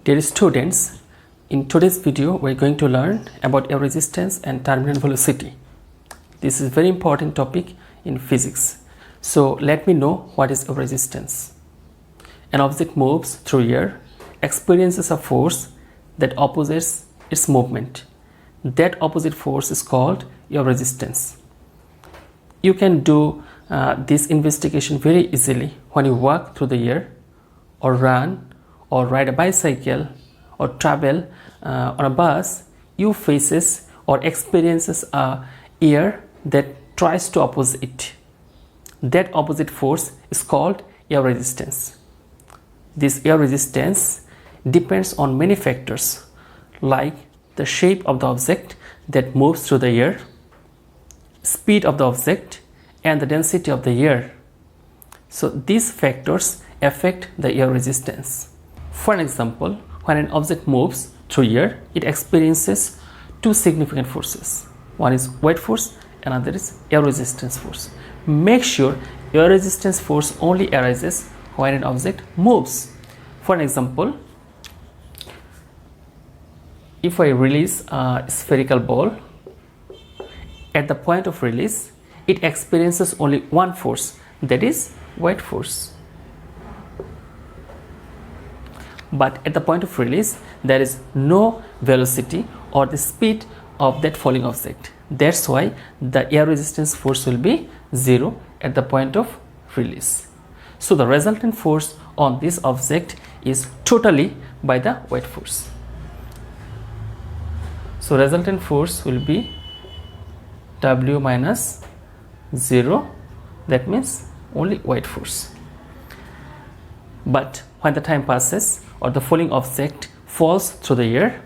Dear students, in today's video we are going to learn about air resistance and terminal velocity. This is a very important topic in physics. So let me know what is air resistance. An object moves through air, experiences a force that opposes its movement. That opposite force is called air resistance. You can do this investigation very easily when you walk through the air, or run, or ride a bicycle, or travel on a bus. You faces or experiences a air that tries to oppose it. That opposite force is called air resistance. This air resistance depends on many factors like the shape of the object that moves through the air, speed of the object, and the density of the air. So these factors affect the air resistance. For an example, when an object moves through air, it experiences two significant forces. One is weight force, another is air resistance force. Make sure air resistance force only arises when an object moves. For an example, if I release a spherical ball, at the point of release, it experiences only one force, that is weight force. But at the point of release, there is no velocity or the speed of that falling object. That's why the air resistance force will be 0 at the point of release. So the resultant force on this object is totally by the weight force. So resultant force will be W minus 0, that means only weight force. But when the time passes or the falling object falls through the air,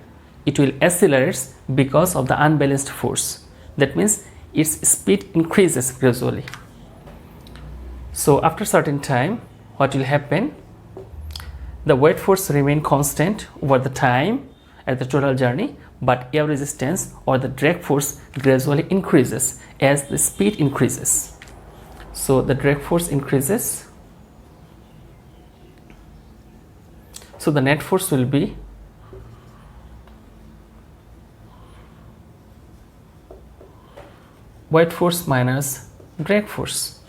it will accelerate because of the unbalanced force. That means its speed increases gradually. So after certain time, what will happen? The weight force remain constant over the time at the total journey, but air resistance or the drag force gradually increases as the speed increases. So the drag force increases. So the net force will be weight force minus drag force.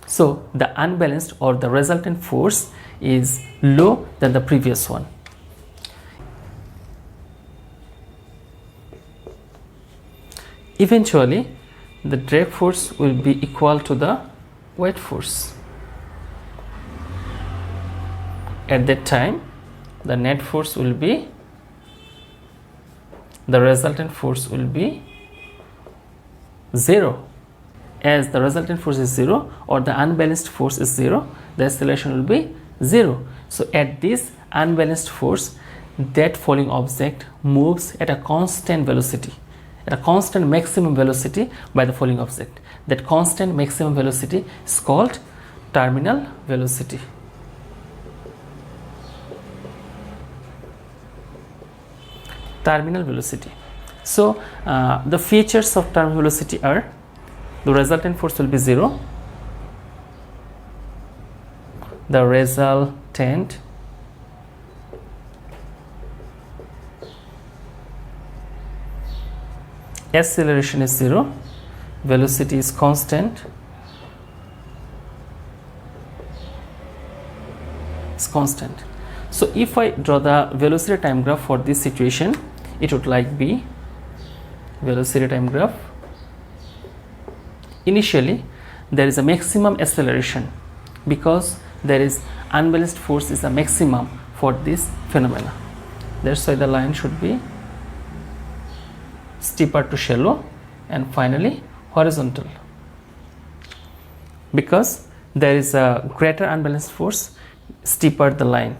So the unbalanced or the resultant force is low than the previous one. Eventually, the drag force will be equal to the weight force. At that time, the net force will be, the resultant force will be 0. As the resultant force is 0 or the unbalanced force is 0, the acceleration will be 0. So at this unbalanced force, that falling object moves at a constant velocity, at a constant maximum velocity by the falling object. That constant maximum velocity is called terminal velocity. Terminal velocity. So the features of terminal velocity are: the resultant force will be 0, the resultant acceleration is 0, velocity is constant, So if I draw the velocity time graph for this situation, it would like be velocity time graph. Initially, there is a maximum acceleration because there is unbalanced force is a maximum for this phenomena. That's why the line should be steeper to shallow and finally horizontal. Because there is a greater unbalanced force, steeper the line,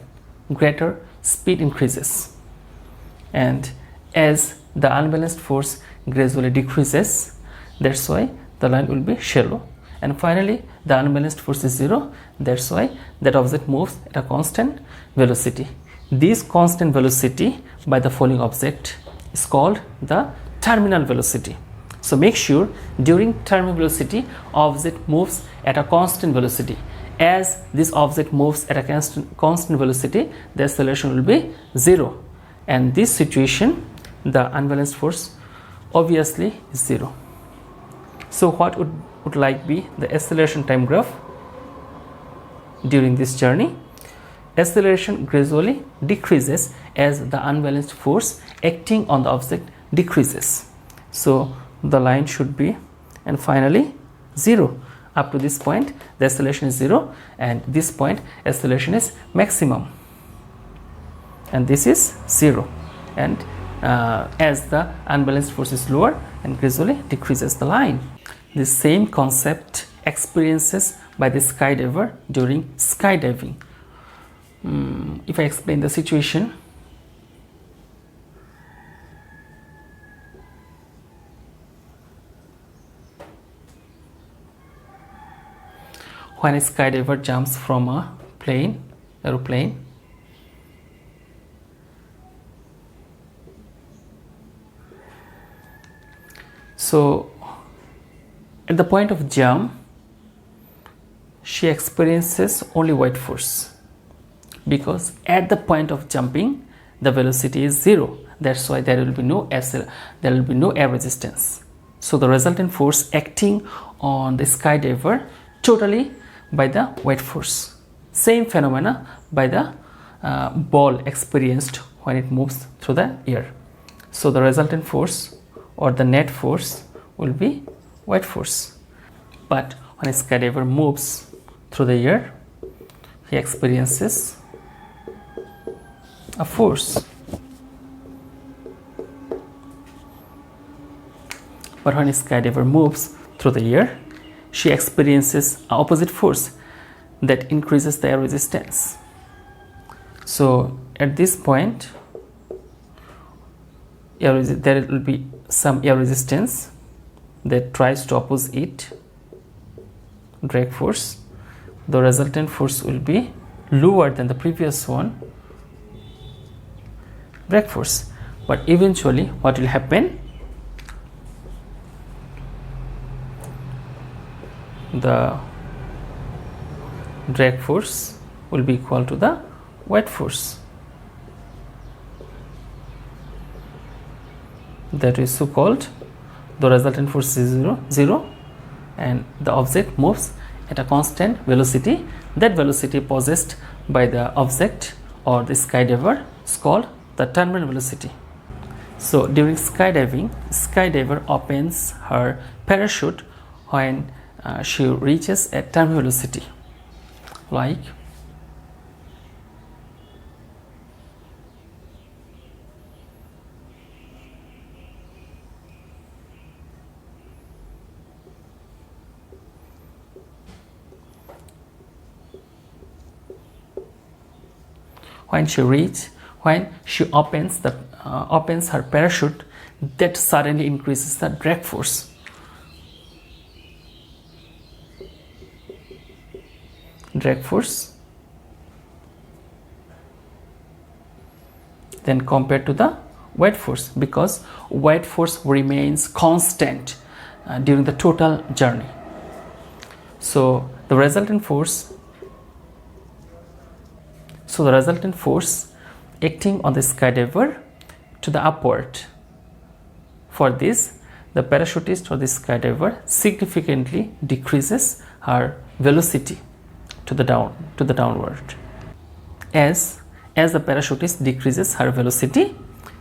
greater speed increases. And as the unbalanced force gradually decreases, that's why the line will be shallow. And finally, the unbalanced force is 0, that's why that object moves at a constant velocity. This constant velocity by the falling object is called the terminal velocity. So make sure during terminal velocity, object moves at a constant velocity. as this object moves at a constant velocity, the acceleration will be 0, and this situation the unbalanced force obviously is 0. So what would like be the acceleration time graph during this journey? Acceleration gradually decreases as the unbalanced force acting on the object decreases. So the line should be, and finally 0. Up to this point the acceleration is 0, and this point acceleration is maximum, and this is 0, and as the unbalanced force is lower and gradually decreases the line. The same concept experiences by the skydiver during skydiving. If I explain the situation, when a skydiver jumps from a aeroplane, so at the point of jump she experiences only weight force, because at the point of jumping the velocity is 0. That's why there will be no air resistance. So the resultant force acting on the skydiver totally by the weight force. Same phenomena by the ball experienced when it moves through the air. So the resultant force or the net force will be weight force. But when a skydiver moves through the air, he experiences a force. But when a skydiver moves through the air, she experiences an opposite force that increases the air resistance. So at this point there will be some air resistance that tries to oppose it, drag force. The resultant force will be lower than the previous one, drag force. But eventually what will happen? The drag force will be equal to the weight force. That is so called the resultant force is 0, and the object moves at a constant velocity. That velocity possessed by the object or the skydiver is called the terminal velocity. So during skydiving, skydiver opens her parachute when she reaches a terminal velocity, like when she opens her parachute, that suddenly increases the drag force. Then compared to the weight force, because weight force remains constant during the total journey. So the resultant force acting on the skydiver to the upward. For this, the parachutist or the skydiver significantly decreases her velocity to the downward. As the parachutist decreases her velocity,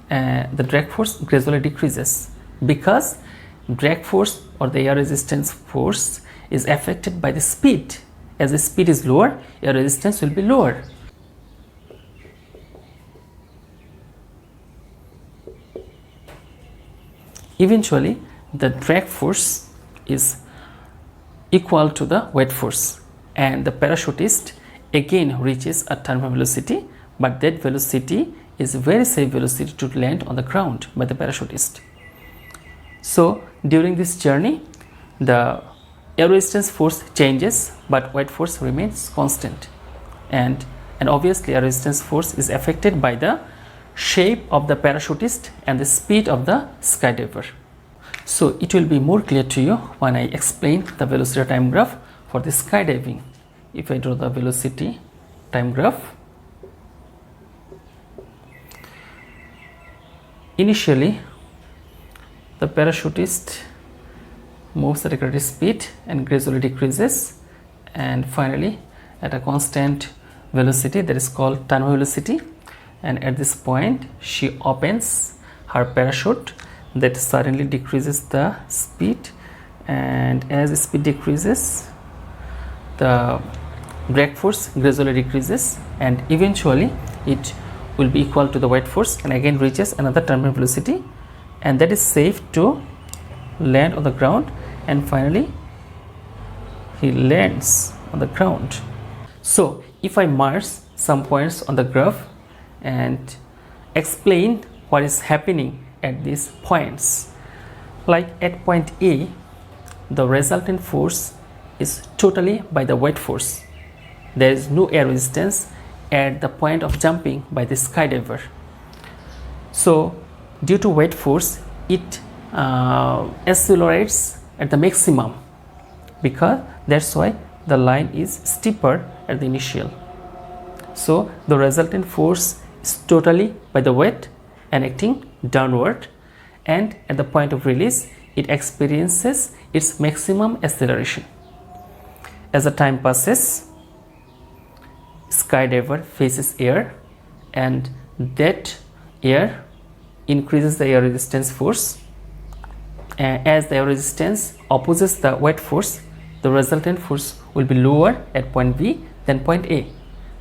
the drag force gradually decreases, because drag force or the air resistance force is affected by the speed. As the speed is lower, air resistance will be lower. Eventually, the drag force is equal to the weight force, and the parachutist again reaches a terminal velocity, but that velocity is very safe velocity to land on the ground by the parachutist. So during this journey, the air resistance force changes, but weight force remains constant, and obviously air resistance force is affected by the shape of the parachutist and the speed of the skydiver. So it will be more clear to you when I explain the velocity time graph for the skydiving. if I draw the velocity time graph, initially the parachutist moves at a greater speed and gradually decreases, and finally at a constant velocity that is called terminal velocity, and at this point she opens her parachute that suddenly decreases the speed, and as the speed decreases the drag force gradually decreases and eventually it will be equal to the weight force and again reaches another terminal velocity, and that is safe to land on the ground, and finally he lands on the ground. So if I mark some points on the graph and explain what is happening at these points, like at point A, the resultant force is totally by the weight force. There is no air resistance at the point of jumping by the skydiver. So due to weight force, it accelerates at the maximum, because that's why the line is steeper at the initial. So the resultant force is totally by the weight and acting downward, and at the point of release it experiences its maximum acceleration. As the time passes, skydiver faces air, and that air increases the air resistance force. As the air resistance opposes the weight force, the resultant force will be lower at point B than point A,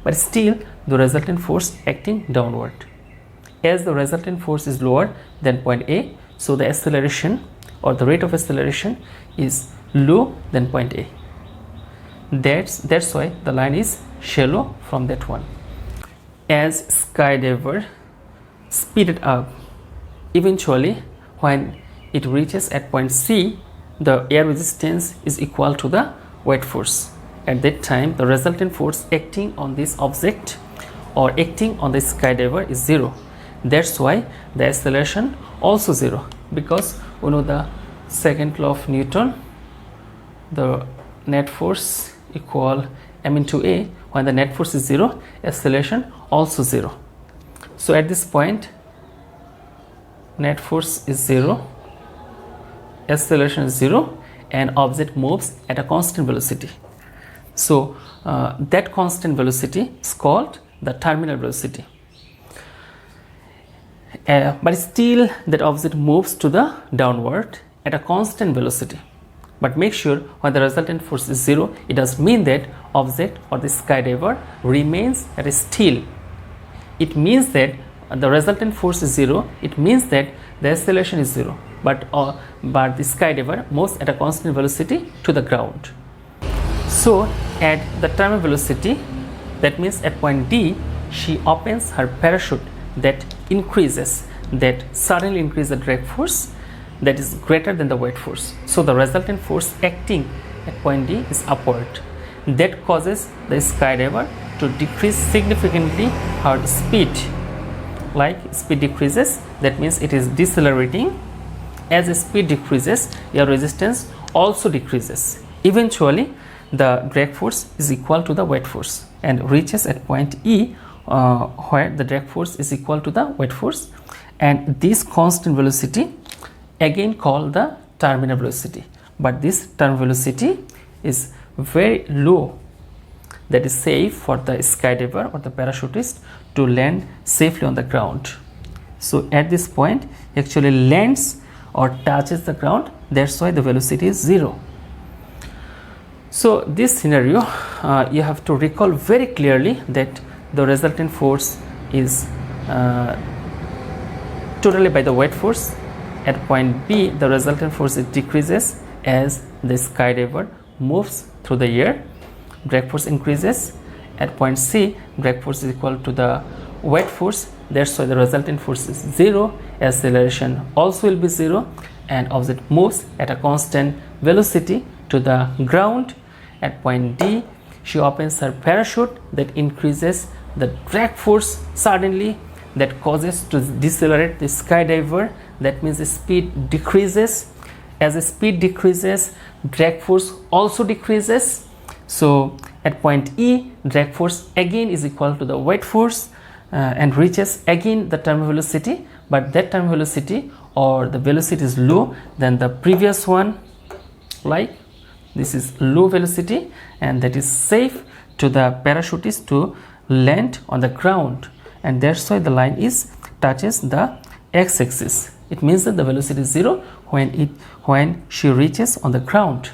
but still the resultant force acting downward. As the resultant force is lower than point A, so the acceleration or the rate of acceleration is low than point A. That's why the line is shallow from that one. As skydiver speeded up, eventually when it reaches at point C, the air resistance is equal to the weight force. At that time, the resultant force acting on this object or acting on the skydiver is zero. That's why the acceleration also zero, because we know the second law of Newton, the net force equal m into a. When the net force is zero, acceleration also zero. So at this point net force is zero, acceleration is zero, and object moves at a constant velocity. So that constant velocity is called the terminal velocity. But still that object moves to the downward at a constant velocity. But make sure when the resultant force is zero, it does mean that object or the skydiver remains at a still. It means that the resultant force is zero. It means that the acceleration is zero, but the skydiver moves at a constant velocity to the ground. So at the terminal velocity, that means at point D, she opens her parachute that increases, that suddenly increases the drag force that is greater than the weight force. So the resultant force acting at point D is upward. That causes the skydiver to decrease significantly her speed. Like speed decreases, that means it is decelerating. As the speed decreases, your resistance also decreases. Eventually the drag force is equal to the weight force and reaches at point E, where the drag force is equal to the weight force, and this constant velocity again called the terminal velocity. But this terminal velocity is very low, that is safe for the skydiver or the parachutist to land safely on the ground. So at this point he actually lands or touches the ground, that's why the velocity is zero. So this scenario you have to recall very clearly that the resultant force is totally by the weight force. At point B, the resultant force decreases as the skydiver moves through the air. Drag force increases. At point C, drag force is equal to the weight force. That's why the resultant force is zero. Acceleration also will be zero, and object moves at a constant velocity to the ground. At point D, she opens her parachute that increases the drag force suddenly, that causes to decelerate the skydiver. That means the speed decreases. As the speed decreases, drag force also decreases. So At point E, drag force again is equal to the weight force and reaches again the terminal velocity, but that terminal velocity or the velocity is low than the previous one, like this is low velocity, and that is safe to the parachutist to land on the ground, and that's why the line is touches the x-axis. It means that the velocity is 0 when she reaches on the ground.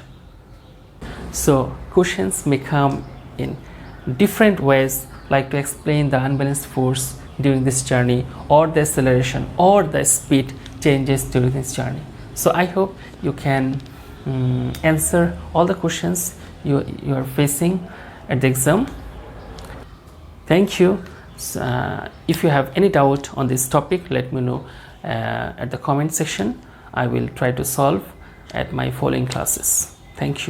So questions may come in different ways, like to explain the unbalanced force during this journey, or the acceleration or the speed changes during this journey. So I hope you can answer all the questions you are facing at the exam. Thank you. If you have any doubt on this topic, let me know at the comment section. I will try to solve at my following classes. Thank you.